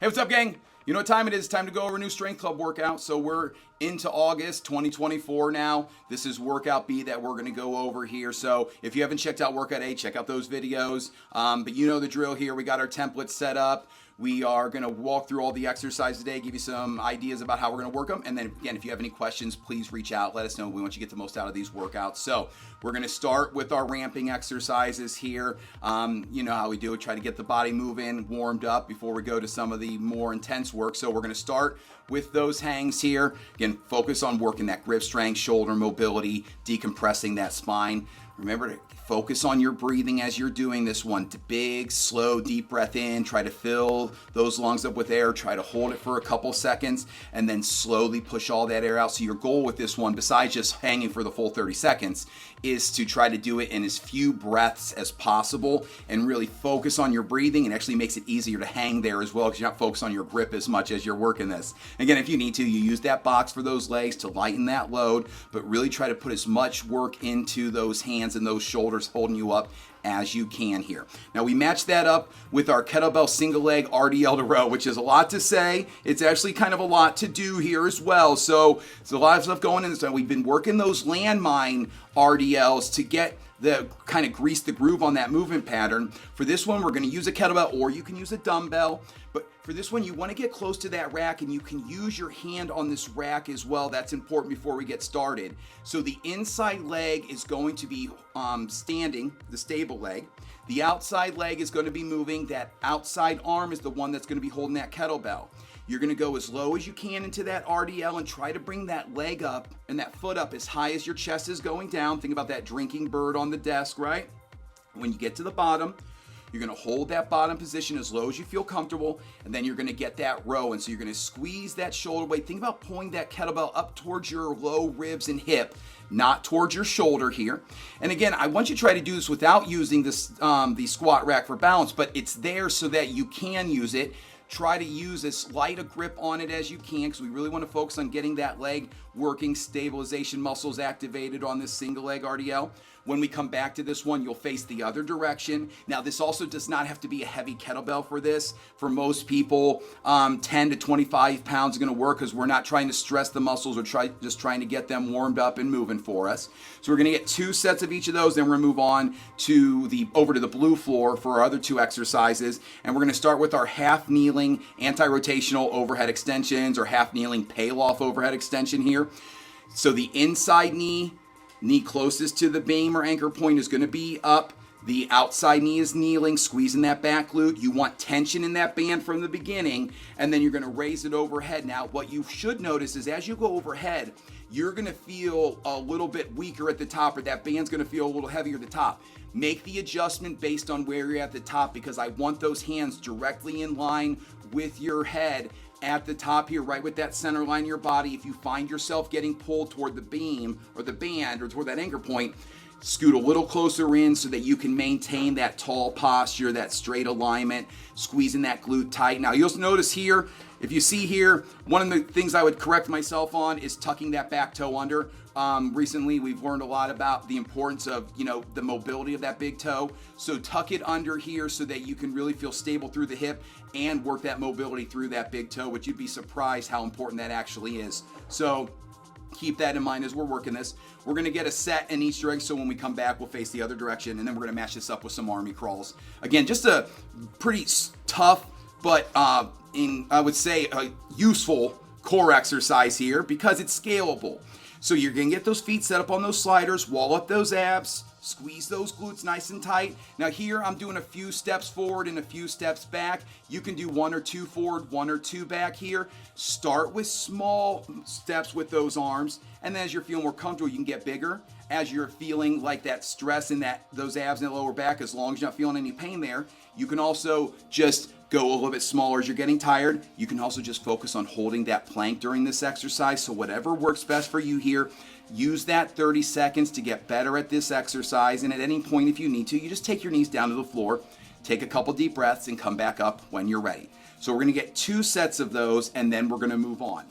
Hey, what's up, gang? You know what time it is? Time to go over a new Strength Club workout. So we're into August 2024 now. This is workout B that we're going to go over here. So if you haven't checked out workout A, check out those videos. But you know the drill here. We got our templates set up. We are going to walk through all the exercises today, give you some ideas about how we're going to work them. And then again, if you have any questions, please reach out. Let us know. We want you to get the most out of these workouts. So we're going to start with our ramping exercises here. You know how we do it. Try to get the body moving, warmed up before we go to some of the more intense work. So we're going to start with those hangs here. Again, focus on working that grip strength, shoulder mobility, decompressing that spine. Remember to focus on your breathing as you're doing this one. Big, slow, deep breath in. Try to fill those lungs up with air. Try to hold it for a couple seconds and then slowly push all that air out. So your goal with this one, besides just hanging for the full 30 seconds, is to try to do it in as few breaths as possible and really focus on your breathing. It actually makes it easier to hang there as well because you're not focused on your grip as much as you're working this. Again, if you need to, you use that box for those legs to lighten that load, but really try to put as much work into those hands and those shoulders holding you up as you can here. Now we match that up with our kettlebell single leg RDL to row, which is a lot to say. It's actually kind of a lot to do here as well. So there's a lot of stuff going in. So we've been working those landmine RDLs to get the kind of grease the groove on that movement pattern. For this one, we're going to use a kettlebell or you can use a dumbbell. But for this one, you want to get close to that rack and you can use your hand on this rack as well. That's important before we get started. So the inside leg is going to be standing, the stable leg. The outside leg is going to be moving. That outside arm is the one that's going to be holding that kettlebell. You're going to go as low as you can into that RDL and try to bring that leg up and that foot up as high as your chest is going down. Think about that drinking bird on the desk, right? When you get to the bottom, you're going to hold that bottom position as low as you feel comfortable, and then you're going to get that row. And so you're going to squeeze that shoulder weight. Think about pulling that kettlebell up towards your low ribs and hip, not towards your shoulder here. And again, I want you to try to do this without using this the squat rack for balance, but it's there so that you can use it. Try to use as light a grip on it as you can because we really want to focus on getting that leg working, stabilization muscles activated on this single leg RDL. When we come back to this one, you'll face the other direction. Now, this also does not have to be a heavy kettlebell for this. For most people, 10 to 25 pounds is going to work because we're not trying to stress the muscles. We're just trying to get them warmed up and moving for us. So we're going to get 2 sets of each of those. Then we're going to move on to over to the blue floor for our other 2 exercises. And we're going to start with our half kneeling anti-rotational overhead extensions or half kneeling pale-off overhead extension here. So the inside knee closest to the beam or anchor point is going to be up. The outside knee is kneeling, squeezing that back glute. You want tension in that band from the beginning, and then you're going to raise it overhead. Now, what you should notice is as you go overhead, you're going to feel a little bit weaker at the top, or that band's going to feel a little heavier at the top. Make the adjustment based on where you're at the top because I want those hands directly in line with your head at the top here, right with that center line of your body. If you find yourself getting pulled toward the beam or the band or toward that anchor point, scoot a little closer in so that you can maintain that tall posture, that straight alignment, squeezing that glute tight. Now you'll notice here, if you see here, one of the things I would correct myself on is tucking that back toe under. Recently, we've learned a lot about the importance of, the mobility of that big toe. So tuck it under here so that you can really feel stable through the hip and work that mobility through that big toe, which you'd be surprised how important that actually is. So keep that in mind as we're working this. We're going to get a set in each direction, so when we come back, we'll face the other direction, and then we're going to match this up with some army crawls. Again, just a pretty tough, but I would say a useful core exercise here because it's scalable. So you're going to get those feet set up on those sliders, wall up those abs, squeeze those glutes nice and tight. Now here I'm doing a few steps forward and a few steps back. You can do 1 or 2 forward, 1 or 2 back here. Start with small steps with those arms, and then as you're feeling more comfortable, you can get bigger. As you're feeling like that stress in those abs in the lower back, as long as you're not feeling any pain there, you can also just go a little bit smaller as you're getting tired. You can also just focus on holding that plank during this exercise. So whatever works best for you here, use that 30 seconds to get better at this exercise. And at any point, if you need to, you just take your knees down to the floor, take a couple deep breaths, and come back up when you're ready. So we're going to get 2 sets of those, and then we're going to move on.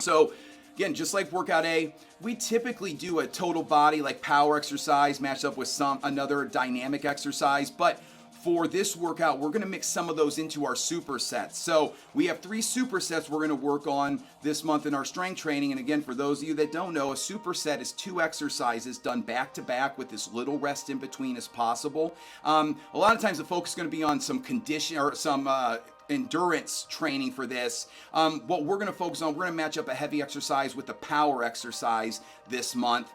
So again, just like workout A, we typically do a total body like power exercise matched up with another dynamic exercise, but for this workout, we're going to mix some of those into our supersets. So we have 3 supersets we're going to work on this month in our strength training. And again, for those of you that don't know, a superset is 2 exercises done back to back with as little rest in between as possible. A lot of times the focus is going to be on some condition or some endurance training for this. What we're going to focus on, we're going to match up a heavy exercise with a power exercise this month.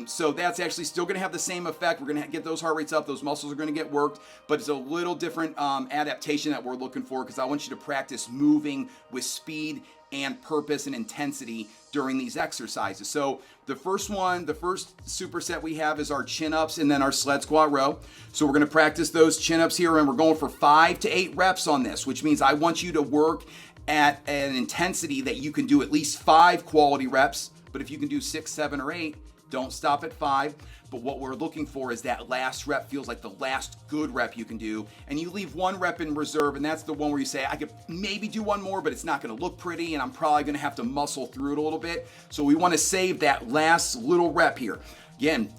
So that's actually still going to have the same effect. We're going to get those heart rates up. Those muscles are going to get worked, but it's a little different adaptation that we're looking for, because I want you to practice moving with speed and purpose and intensity during these exercises. So the first superset we have is our chin-ups and then our sled squat row. So we're going to practice those chin-ups here, and we're going for 5 to 8 reps on this, which means I want you to work at an intensity that you can do at least 5 quality reps. But if you can do 6, 7, or 8, don't stop at 5. But what we're looking for is that last rep feels like the last good rep you can do. And you leave 1 rep in reserve, and that's the one where you say, I could maybe do 1 more, but it's not going to look pretty, and I'm probably going to have to muscle through it a little bit. So we want to save that last little rep here. Again,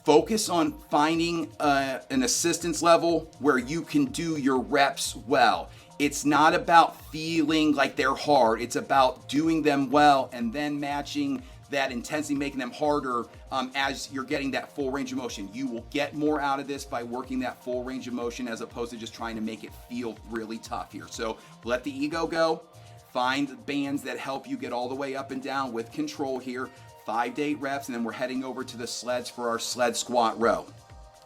focus on finding an assistance level where you can do your reps well. It's not about feeling like they're hard. It's about doing them well and then matching that intensity, making them harder as you're getting that full range of motion. You will get more out of this by working that full range of motion as opposed to just trying to make it feel really tough here. So let the ego go. Find bands that help you get all the way up and down with control here. 5 to 8 reps, and then we're heading over to the sleds for our sled squat row.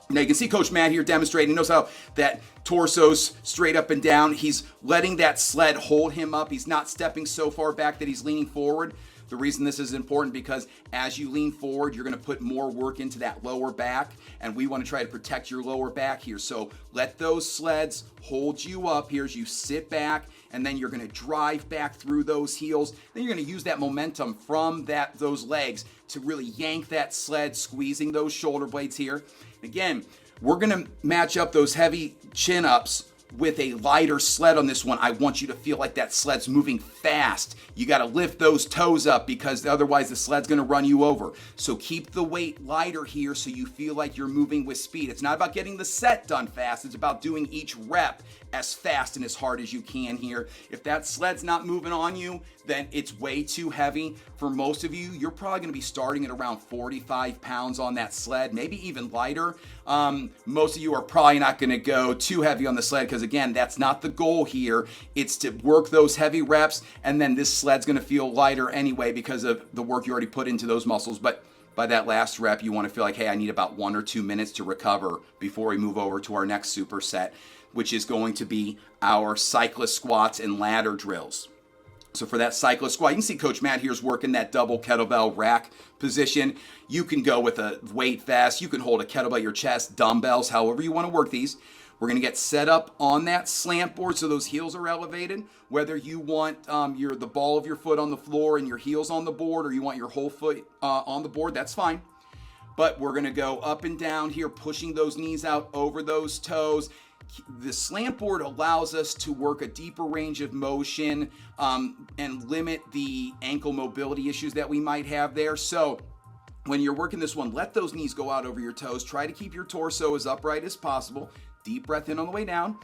Now you can see Coach Matt here demonstrating. Notice how that torso's straight up and down. He's letting that sled hold him up. He's not stepping so far back that he's leaning forward. The reason this is important, because as you lean forward, you're going to put more work into that lower back, and we want to try to protect your lower back here. So let those sleds hold you up here as you sit back, and then you're going to drive back through those heels. Then you're going to use that momentum from those legs to really yank that sled, squeezing those shoulder blades here. Again, we're going to match up those heavy chin-ups with a lighter sled on this one. I want you to feel like that sled's moving fast. You got to lift those toes up, because otherwise the sled's going to run you over. So keep the weight lighter here so you feel like you're moving with speed. It's not about getting the set done fast. It's about doing each rep as fast and as hard as you can here. If that sled's not moving on you, then it's way too heavy. For most of you, you're probably going to be starting at around 45 pounds on that sled, maybe even lighter. Most of you are probably not going to go too heavy on the sled, because again, that's not the goal here. It's to work those heavy reps, and then this sled's going to feel lighter anyway because of the work you already put into those muscles. But by that last rep, you want to feel like, hey, I need about 1 or 2 minutes to recover before we move over to our next superset, which is going to be our cyclist squats and ladder drills. So for that cyclist squat, you can see Coach Matt here's working that double kettlebell rack position. You can go with a weight vest. You can hold a kettlebell at your chest, dumbbells, however you want to work these. We're going to get set up on that slant board so those heels are elevated. Whether you want the ball of your foot on the floor and your heels on the board, or you want your whole foot on the board, that's fine. But we're going to go up and down here, pushing those knees out over those toes. The slant board allows us to work a deeper range of motion and limit the ankle mobility issues that we might have there. So when you're working this one, let those knees go out over your toes. Try to keep your torso as upright as possible. Deep breath in on the way down.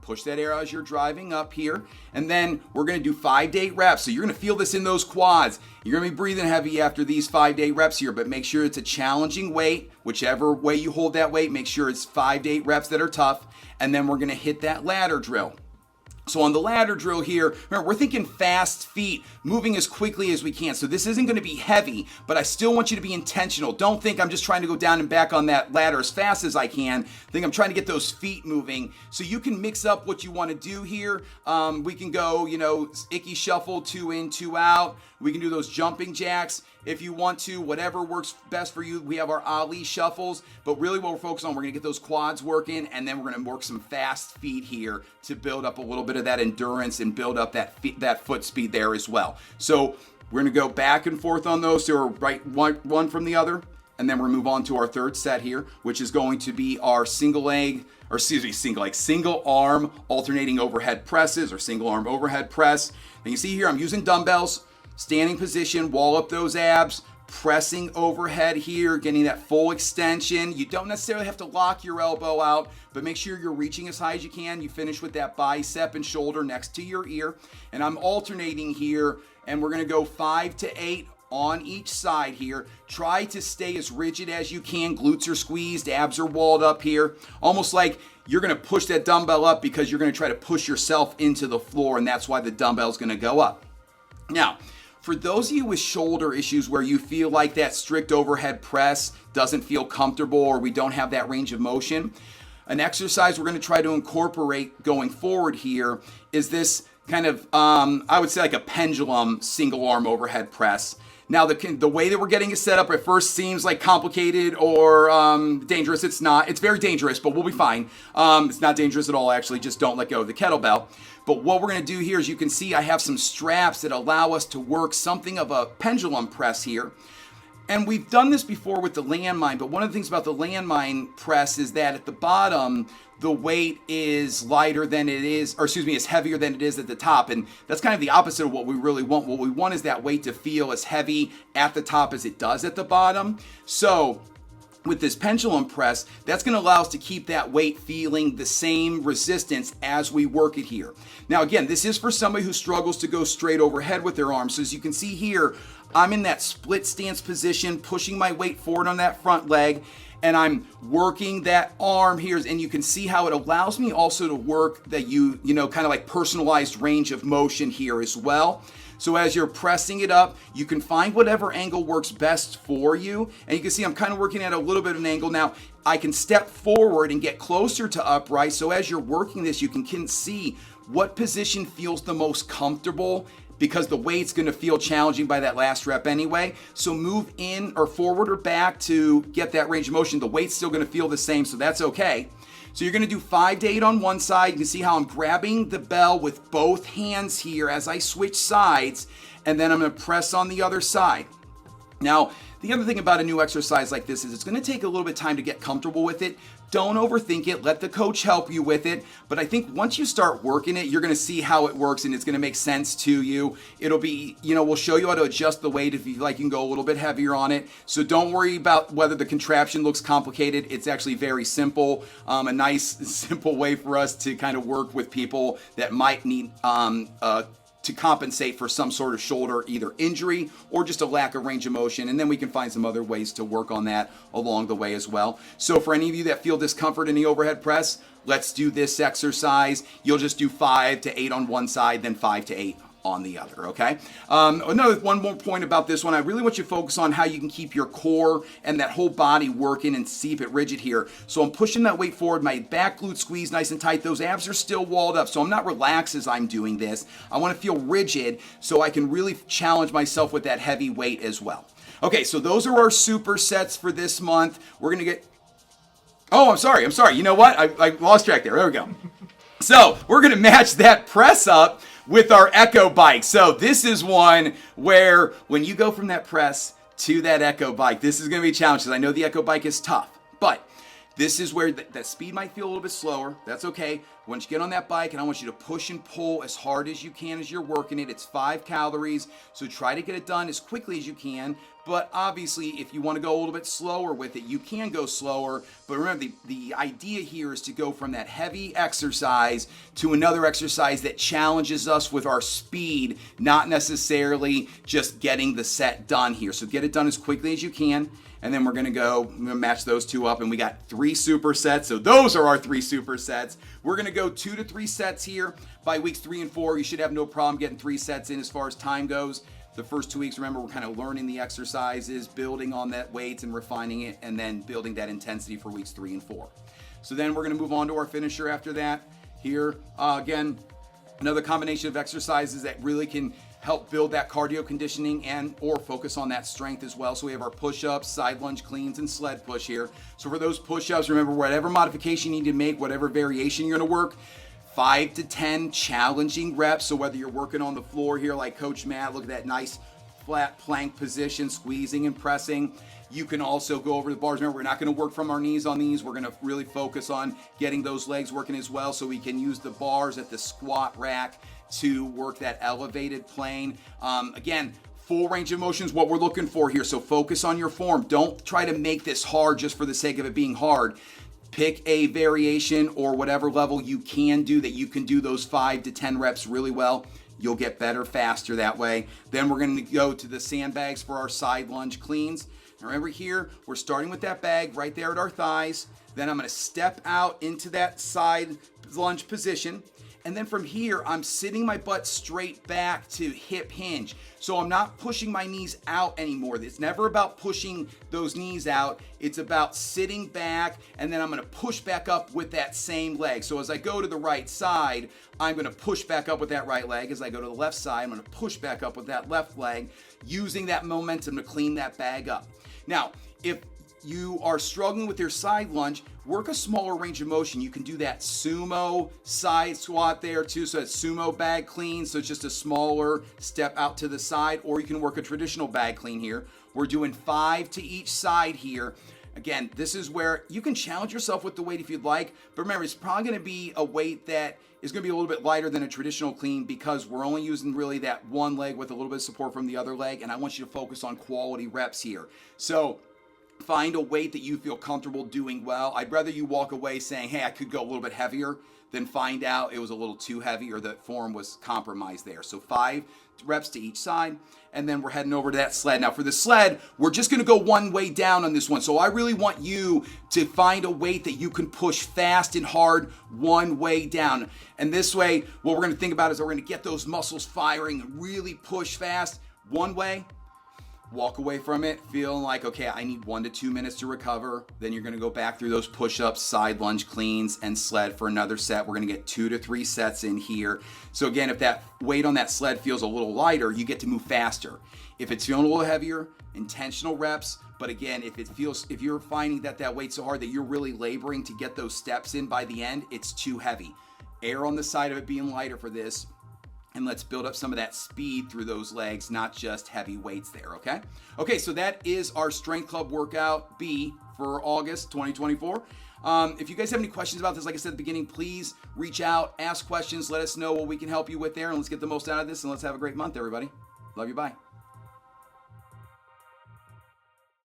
Push that air out as you're driving up here. And then we're going to do 5 to 8 reps. So you're going to feel this in those quads. You're going to be breathing heavy after these 5 to 8 reps here, but make sure it's a challenging weight. Whichever way you hold that weight, make sure it's 5 to 8 reps that are tough. And then we're going to hit that ladder drill. So on the ladder drill here, remember, we're thinking fast feet, moving as quickly as we can. So this isn't going to be heavy, but I still want you to be intentional. Don't think I'm just trying to go down and back on that ladder as fast as I can. Think I'm trying to get those feet moving. So you can mix up what you want to do here. We can go, icky shuffle, 2 in, 2 out. We can do those jumping jacks if you want to, whatever works best for you. We have our Ali shuffles, but really what we're focused on, we're going to get those quads working, and then we're going to work some fast feet here to build up a little bit of that endurance and build up that foot speed there as well. So we're going to go back and forth on those, so right one from the other, and then we'll move on to our third set here, which is going to be our single arm alternating overhead presses, or single arm overhead press. And you see here, I'm using dumbbells. Standing position, wall up those abs, pressing overhead here, getting that full extension. You don't necessarily have to lock your elbow out, but make sure you're reaching as high as you can. You finish with that bicep and shoulder next to your ear. And I'm alternating here, and we're gonna go 5 to 8 on each side here. Try to stay as rigid as you can. Glutes are squeezed, abs are walled up here. Almost like you're gonna push that dumbbell up because you're gonna try to push yourself into the floor, and that's why the dumbbell's gonna go up. Now, for those of you with shoulder issues where you feel like that strict overhead press doesn't feel comfortable or we don't have that range of motion, an exercise we're going to try to incorporate going forward here is this kind of, I would say like a pendulum single arm overhead press. Now, the way that we're getting it set up at first seems like complicated or dangerous. It's not. It's very dangerous, but we'll be fine. It's not dangerous at all, actually. Just don't let go of the kettlebell. But what we're going to do here is you can see I have some straps that allow us to work something of a pendulum press here. And we've done this before with the landmine, but one of the things about the landmine press is that at the bottom, the weight is lighter than it is, or excuse me, is heavier than it is at the top. And that's kind of the opposite of what we really want. What we want is that weight to feel as heavy at the top as it does at the bottom. So with this pendulum press, that's going to allow us to keep that weight feeling the same resistance as we work it here. Now, again, this is for somebody who struggles to go straight overhead with their arms. So as you can see here, I'm in that split stance position, pushing my weight forward on that front leg, and I'm working that arm here. And you can see how it allows me also to work that kind of like personalized range of motion here as well. So as you're pressing it up, you can find whatever angle works best for you. And you can see I'm kind of working at a little bit of an angle now. I can step forward and get closer to upright. So as you're working this, you can see what position feels the most comfortable, because the weight's gonna feel challenging by that last rep anyway. So move in or forward or back to get that range of motion. The weight's still gonna feel the same, so that's okay. So you're gonna do 5 to 8 on one side. You can see how I'm grabbing the bell with both hands here as I switch sides, and then I'm gonna press on the other side. Now, the other thing about a new exercise like this is it's gonna take a little bit of time to get comfortable with it. Don't overthink it, let the coach help you with it. But I think once you start working it, you're gonna see how it works and it's gonna make sense to you. It'll be, we'll show you how to adjust the weight if you like. You can go a little bit heavier on it. So don't worry about whether the contraption looks complicated. It's actually very simple. A nice, simple way for us to kind of work with people that might need to compensate for some sort of shoulder either injury or just a lack of range of motion, and then we can find some other ways to work on that along the way as well. So for any of you that feel discomfort in the overhead press, let's do this exercise. You'll just do 5 to 8 on one side, then 5 to 8 on the other, okay? One more point about this one. I really want you to focus on how you can keep your core and that whole body working and keep it rigid here. So I'm pushing that weight forward, my back glute squeezed nice and tight. Those abs are still walled up, so I'm not relaxed as I'm doing this. I want to feel rigid so I can really challenge myself with that heavy weight as well. Okay, so those are our supersets for this month. We're gonna get, I'm sorry. You know what? I lost track there. There we go. So we're gonna match that press up with our Echo bike. So this is one where when you go from that press to that Echo bike, this is gonna be a challenge because I know the Echo bike is tough, but this is where that speed might feel a little bit slower. That's okay. Once you get on that bike, and I want you to push and pull as hard as you can as you're working it. It's 5 calories, so try to get it done as quickly as you can. But obviously, if you want to go a little bit slower with it, you can go slower. But remember, the idea here is to go from that heavy exercise to another exercise that challenges us with our speed, not necessarily just getting the set done here. So get it done as quickly as you can. And then we're gonna match those two up, and we got 3 supersets. So those are our 3 supersets. We're gonna go 2 to 3 sets here. By weeks 3 and 4, you should have no problem getting 3 sets in as far as time goes. The first 2 weeks, remember, we're kind of learning the exercises, building on that weight and refining it, and then building that intensity for weeks 3 and 4. So then we're gonna move on to our finisher after that. Here, again, another combination of exercises that really can help build that cardio conditioning and or focus on that strength as well. So we have our push-ups, side lunge cleans, and sled push here. So for those push-ups, remember, whatever modification you need to make, whatever variation you're gonna work, 5 to 10 challenging reps. So whether you're working on the floor here like Coach Matt, look at that nice flat plank position, squeezing and pressing. You can also go over the bars. Remember, we're not going to work from our knees on these. We're going to really focus on getting those legs working as well, so we can use the bars at the squat rack to work that elevated plane. Again, Full range of motion is what we're looking for here. So focus on your form. Don't try to make this hard just for the sake of it being hard. Pick a variation or whatever level you can do that you can do those 5 to 10 reps really well. You'll get better faster that way. Then we're going to go to the sandbags for our side lunge cleans. Now remember here, we're starting with that bag right there at our thighs. Then I'm going to step out into that side lunge position. And then from here, I'm sitting my butt straight back to hip hinge. So I'm not pushing my knees out anymore. It's never about pushing those knees out. It's about sitting back, and then I'm gonna push back up with that same leg. So as I go to the right side, I'm gonna push back up with that right leg. As I go to the left side, I'm gonna push back up with that left leg, using that momentum to clean that bag up. Now, if you are struggling with your side lunge, work a smaller range of motion. You can do that sumo side squat there too. So it's sumo bag clean. So it's just a smaller step out to the side, or you can work a traditional bag clean here. We're doing 5 to each side here. Again, this is where you can challenge yourself with the weight if you'd like, but remember, it's probably going to be a weight that is going to be a little bit lighter than a traditional clean because we're only using really that one leg with a little bit of support from the other leg, and I want you to focus on quality reps here. So find a weight that you feel comfortable doing well. I'd rather you walk away saying, hey, I could go a little bit heavier, than find out it was a little too heavy or the form was compromised there. So 5 reps to each side, and then we're heading over to that sled. Now for the sled, we're just gonna go one way down on this one. So I really want you to find a weight that you can push fast and hard one way down. And this way, what we're gonna think about is we're gonna get those muscles firing and really push fast one way. Walk away from it feeling like, okay, I need 1 to 2 minutes to recover. Then you're gonna go back through those push-ups, side lunge cleans, and sled for another set. We're gonna get 2 to 3 sets in here. So again, if that weight on that sled feels a little lighter, you get to move faster. If it's feeling a little heavier, intentional reps. But again, if you're finding that weight's so hard that you're really laboring to get those steps in by the end, it's too heavy. Err on the side of it being lighter for this. And let's build up some of that speed through those legs, not just heavy weights there, okay? Okay, so that is our Strength Club workout B for August 2024. If you guys have any questions about this, like I said at the beginning, please reach out, ask questions, let us know what we can help you with there, and let's get the most out of this, and let's have a great month, everybody. Love you, bye.